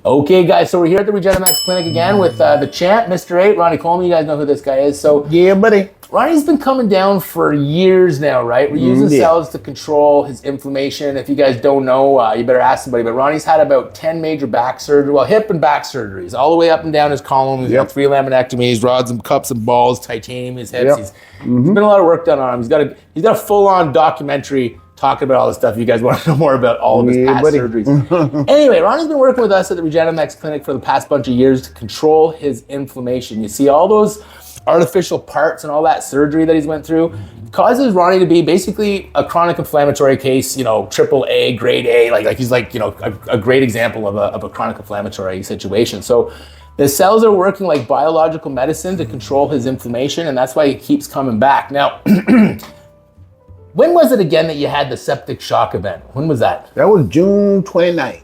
Okay, guys, so we're here at the Regenamex clinic again with the champ, Mr. 8, Ronnie Coleman. You guys know who this guy is. So yeah, buddy. Ronnie's been coming down for years now, right? We're using cells to control his inflammation. If you guys don't know, you better ask somebody. But Ronnie's had about 10 major back surgery, well, hip and back surgeries, all the way up and down his column. He's got 3 laminectomies, rods and cups and balls, titanium, his hips. He's been a lot of work done on him. He's got a full-on documentary talking about all this stuff. You guys want to know more about all of his past surgeries. Anyway, Ronnie's been working with us at the Regenamex clinic for the past bunch of years to control his inflammation. You see all those artificial parts and all that surgery that he's went through causes Ronnie to be basically a chronic inflammatory case, you know, AAA, grade A, like he's like, you know, a great example of a chronic inflammatory situation. So the cells are working like biological medicine to control his inflammation, and that's why he keeps coming back. Now, when was it again that you had the septic shock event? When was that? That was June 29th.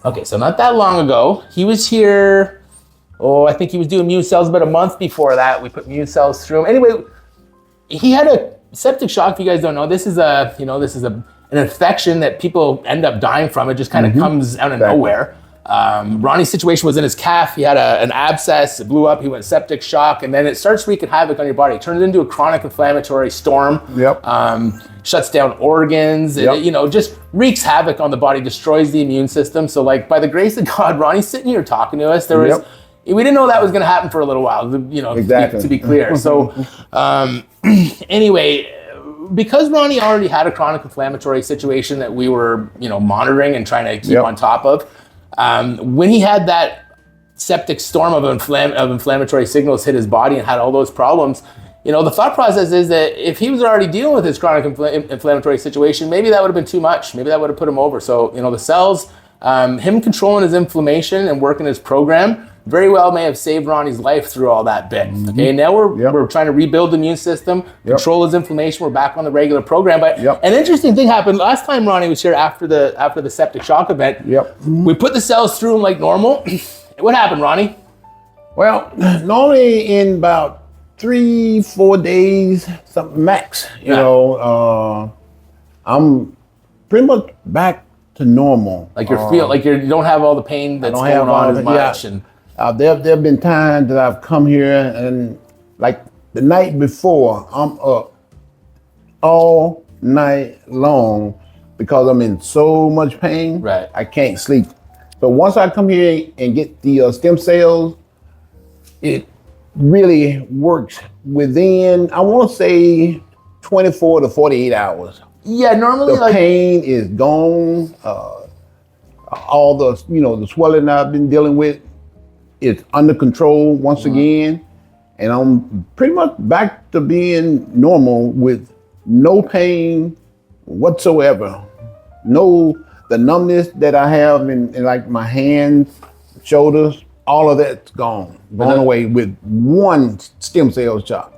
Okay, so not that long ago. He was here, I think he was doing immune cells about a month before that. We put immune cells through him. Anyway, he had a septic shock. If you guys don't know, this is an infection that people end up dying from. It just kind of comes out of nowhere. Ronnie's situation was in his calf. He had an abscess, it blew up, he went septic shock, and then it starts wreaking havoc on your body. It turns into a chronic inflammatory storm. Shuts down organs, it, you know, just wreaks havoc on the body, destroys the immune system. So like, by the grace of God, Ronnie's sitting here talking to us. We didn't know that was going to happen for a little while, you know, to be clear. So anyway, because Ronnie already had a chronic inflammatory situation that we were, you know, monitoring and trying to keep on top of, when he had that septic storm of inflammatory signals hit his body and had all those problems, you know, the thought process is that if he was already dealing with his chronic inflammatory situation, maybe that would have been too much. Maybe that would have put him over. So, you know, the cells, him controlling his inflammation and working his program very well may have saved Ronnie's life through all that bit. Okay, now we're trying to rebuild the immune system, control his inflammation. We're back on the regular program. But an interesting thing happened last time Ronnie was here after the septic shock event. We put the cells through him like normal. What happened, Ronnie? Well, normally in about 3-4 days, something max. You know, I'm pretty much back to normal. Like you don't have all the pain that's going on as much. And there have been times that I've come here and like the night before, I'm up all night long because I'm in so much pain. Right. I can't sleep. So once I come here and get the stem cells, it really works within, I want to say 24 to 48 hours. Yeah, normally the pain is gone. All the, you know, the swelling I've been dealing with, it's under control once again. And I'm pretty much back to being normal with no pain whatsoever. The numbness that I have in like my hands, shoulders, all of that's gone away with one stem cell shot.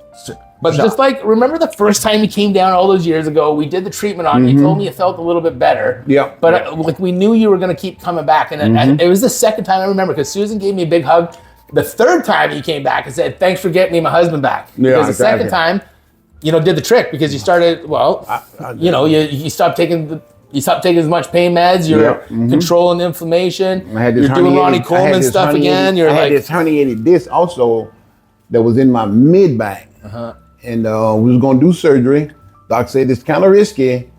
But just like, remember the first time you came down all those years ago, we did the treatment on you. You told me you felt a little bit better. But like we knew you were going to keep coming back. And it was the second time I remember because Susan gave me a big hug. The third time you came back and said, thanks for getting me my husband back. Because the second time, you know, did the trick because you started, you know, you stopped taking as much pain meds. You're controlling the inflammation. You're doing Ronnie Coleman stuff again. I had this herniated disc also that was in my mid back. And we was gonna do surgery. Doc said it's kind of risky.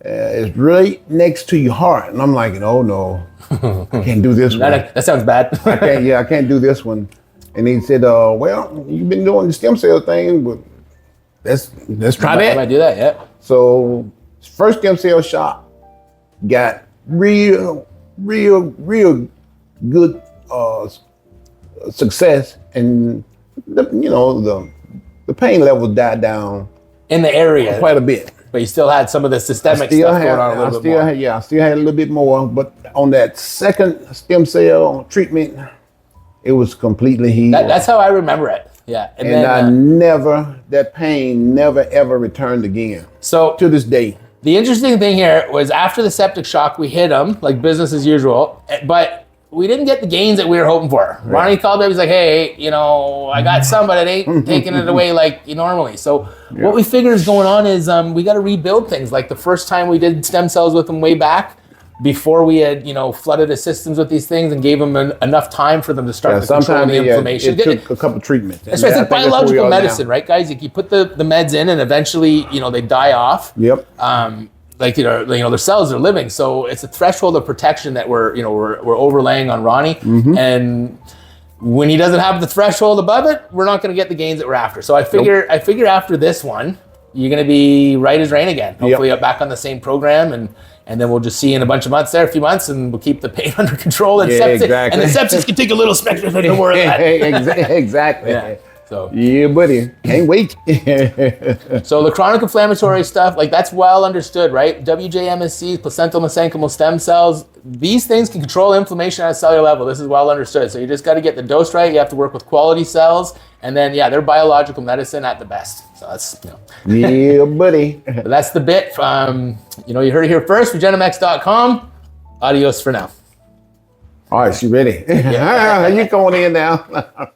It's right next to your heart, and I'm like, oh no, I can't do this one. That sounds bad. I can't do this one. And he said, well, you've been doing the stem cell thing, but let's try that. I might do that, yeah. So first stem cell shot got real good success, and the pain levels died down in the area quite a bit. But you still had some of the systemic stuff going on a little bit more. I still had a little bit more. But on that second stem cell treatment, it was completely healed. That's how I remember it. Yeah. And then, that pain never ever returned again. So to this day. The interesting thing here was after the septic shock, we hit him like business as usual, but we didn't get the gains that we were hoping for. Right. Ronnie called me, he was like, hey, you know, I got some, but it ain't taking it away like you normally. So what we figure is going on is we got to rebuild things. Like the first time we did stem cells with him way back, before we had, flooded the systems with these things and gave them enough time for them to start to control the inflammation. It took a couple treatments. That's right. It's like biological medicine, right, guys? You put the meds in, and eventually, they die off. Yep. Their cells are living, so it's a threshold of protection that we're overlaying on Ronnie, and when he doesn't have the threshold above it, we're not going to get the gains that we're after. So I figure after this one, you're going to be right as rain again. Hopefully, back on the same program, and then we'll just see in a few months, and we'll keep the pain under control. And exactly. And the sepsis can take a little spectrum, don't worry about that. Exactly. Yeah. So yeah, buddy, can't wait. So the chronic inflammatory stuff, like that's well understood, right? MSCs, placental mesenchymal stem cells, these things can control inflammation at a cellular level. This is well understood. So you just got to get the dose right. You have to work with quality cells, and then they're biological medicine at the best. So that's yeah, buddy. But that's the bit. You heard it here first. Regenamex.com. Adios for now. All right, you ready? Yeah. You going in now?